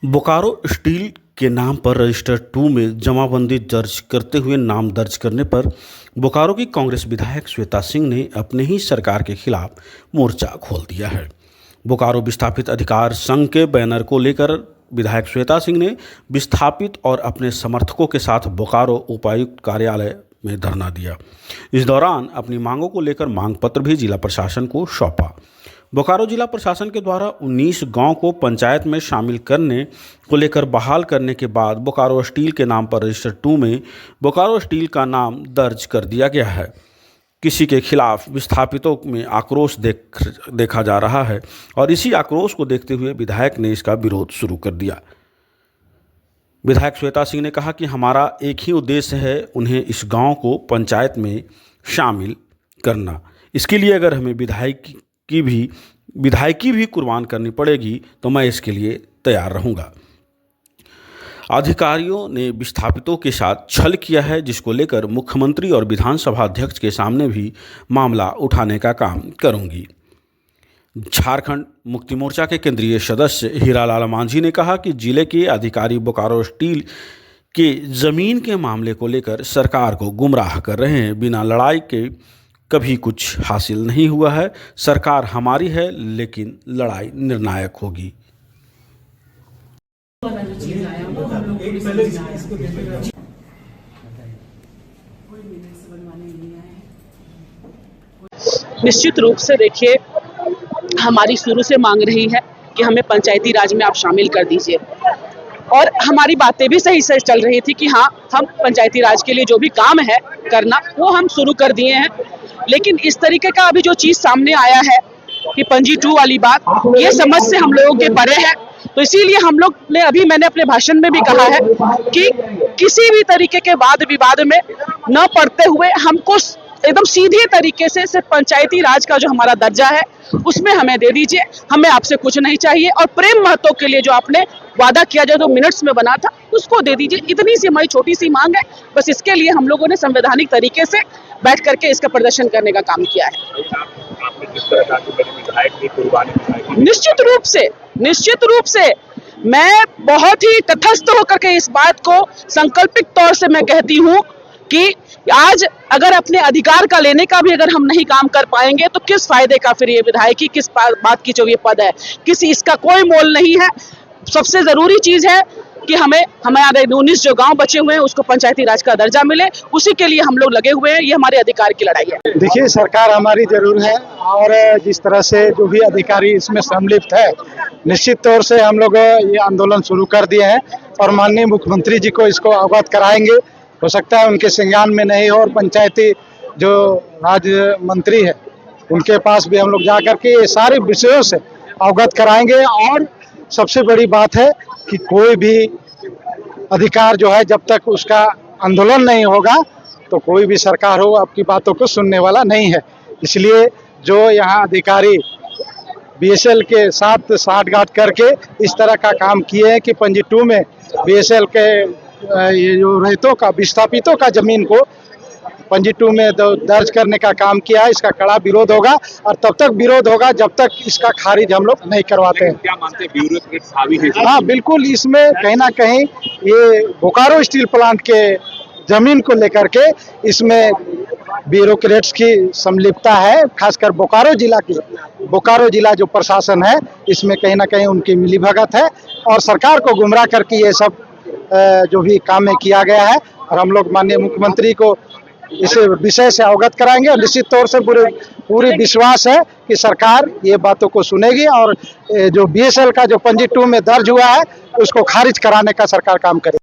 Bokaro steel के नाम पर रजिस्टर 2 में जमाबंदी दर्ज करते हुए नाम दर्ज करने पर बोकारो की कांग्रेस विधायक श्वेता सिंह ने अपने ही सरकार के खिलाफ मोर्चा खोल दिया है। बोकारो विस्थापित अधिकार संघ के बैनर को लेकर विधायक श्वेता सिंह ने विस्थापित और अपने समर्थकों के साथ बोकारो उपायुक्त कार्यालय में धरना दिया। इस दौरान अपनी मांगों को लेकर मांग पत्र भी जिला प्रशासन को सौंपा। बोकारो जिला प्रशासन के द्वारा 19 गांव को पंचायत में शामिल करने को लेकर बहाल करने के बाद बोकारो स्टील के नाम पर रजिस्टर 2 में बोकारो स्टील का नाम दर्ज कर दिया गया है। किसी के खिलाफ विस्थापितों में आक्रोश देखा जा रहा है और इसी आक्रोश को देखते हुए विधायक ने इसका विरोध शुरू कर दिया। विधायक श्वेता सिंह ने कहा कि हमारा एक ही उद्देश्य है, उन्हें इस गांव को पंचायत में शामिल करना। इसके लिए अगर हमें विधायकी भी कुर्बान करनी पड़ेगी तो मैं इसके लिए तैयार रहूंगा। अधिकारियों ने विस्थापितों के साथ छल किया है, जिसको लेकर मुख्यमंत्री और विधानसभा अध्यक्ष के सामने भी मामला उठाने का काम करूंगी। झारखंड मुक्ति मोर्चा के केंद्रीय सदस्य हीरालाल मांझी ने कहा कि जिले के अधिकारी बोकारो स्टील के जमीन के मामले को लेकर सरकार को गुमराह कर रहे हैं। बिना लड़ाई के कभी कुछ हासिल नहीं हुआ है। सरकार हमारी है, लेकिन लड़ाई निर्णायक होगी। निश्चित रूप से देखिए, हमारी शुरू से मांग रही है कि हमें पंचायती राज में आप शामिल कर दीजिए और हमारी बातें भी सही से चल रही थी कि हाँ, हम पंचायती राज के लिए जो भी काम है करना वो हम शुरू कर दिए हैं। लेकिन इस तरीके का अभी जो चीज सामने आया है कि पंजी 2 वाली बात, ये समझ से हम लोगों के परे है। तो इसीलिए हम लोग ने मैंने अपने भाषण में भी कहा है कि किसी भी तरीके के वाद विवाद में न पड़ते हुए हमको एकदम सीधे तरीके से सिर्फ पंचायती राज का जो हमारा दर्जा है उसमें हमें दे दीजिए। हमें आपसे कुछ नहीं चाहिए और प्रेम महतो के लिए जो आपने वादा किया जो मिनट्स में बना था उसको दे दीजिए। इतनी सी हमारी छोटी सी मांग है। बस इसके लिए हम लोगों ने संवैधानिक तरीके से बैठ करके इसका प्रदर्शन करने का काम किया है। निश्चित रूप से मैं बहुत ही तटस्थ होकर के इस बात को संकल्पित तौर से मैं कहती हूँ कि आज अगर अपने अधिकार का लेने का भी अगर हम नहीं काम कर पाएंगे तो किस फायदे का फिर ये विधायकी, किस बात की जो ये पद है, किसी इसका कोई मोल नहीं है। सबसे जरूरी चीज है कि हमें हमारे 19 जो गांव बचे हुए हैं उसको पंचायती राज का दर्जा मिले, उसी के लिए हम लोग लगे हुए हैं। ये हमारे अधिकार की लड़ाई है। देखिए, सरकार हमारी जरूर है और जिस तरह से जो भी अधिकारी इसमें सम्मिलित है, निश्चित तौर से हम लोग ये आंदोलन शुरू कर दिए हैं और माननीय मुख्यमंत्री जी को इसको अवगत कराएंगे। हो सकता है उनके संज्ञान में नहीं हो और पंचायती जो राज्य मंत्री है उनके पास भी हम लोग जा करके ये सारे विषयों से अवगत कराएंगे। और सबसे बड़ी बात है कि कोई भी अधिकार जो है, जब तक उसका आंदोलन नहीं होगा तो कोई भी सरकार हो आपकी बातों को सुनने वाला नहीं है। इसलिए जो यहाँ अधिकारी बीएसएल के साथ साठगांठ करके इस तरह का काम किए हैं कि पंजी 2 में बीएसएल के ये जो रैयतों का, विस्थापितों का जमीन को पंजी 2 में दर्ज करने का काम किया है, इसका कड़ा विरोध होगा और तब तक विरोध होगा जब तक इसका खारिज हम लोग नहीं करवाते हैं। क्या मानते हैं ब्यूरोक्रेट्स हावी है? हाँ, बिल्कुल। इसमें कहीं ना कहीं ये बोकारो स्टील प्लांट के जमीन को लेकर के इसमें ब्यूरोक्रेट्स की संलिप्तता है। खासकर बोकारो जिला जो प्रशासन है इसमें कहीं ना कहीं उनकी मिलीभगत है और सरकार को गुमराह करके ये सब जो भी काम में किया गया है। और हम लोग माननीय मुख्यमंत्री को इस विषय से अवगत कराएंगे और निश्चित तौर से पूरी विश्वास है कि सरकार ये बातों को सुनेगी और जो बीएसएल का जो पंजी 2 में दर्ज हुआ है उसको खारिज कराने का सरकार काम करेगी।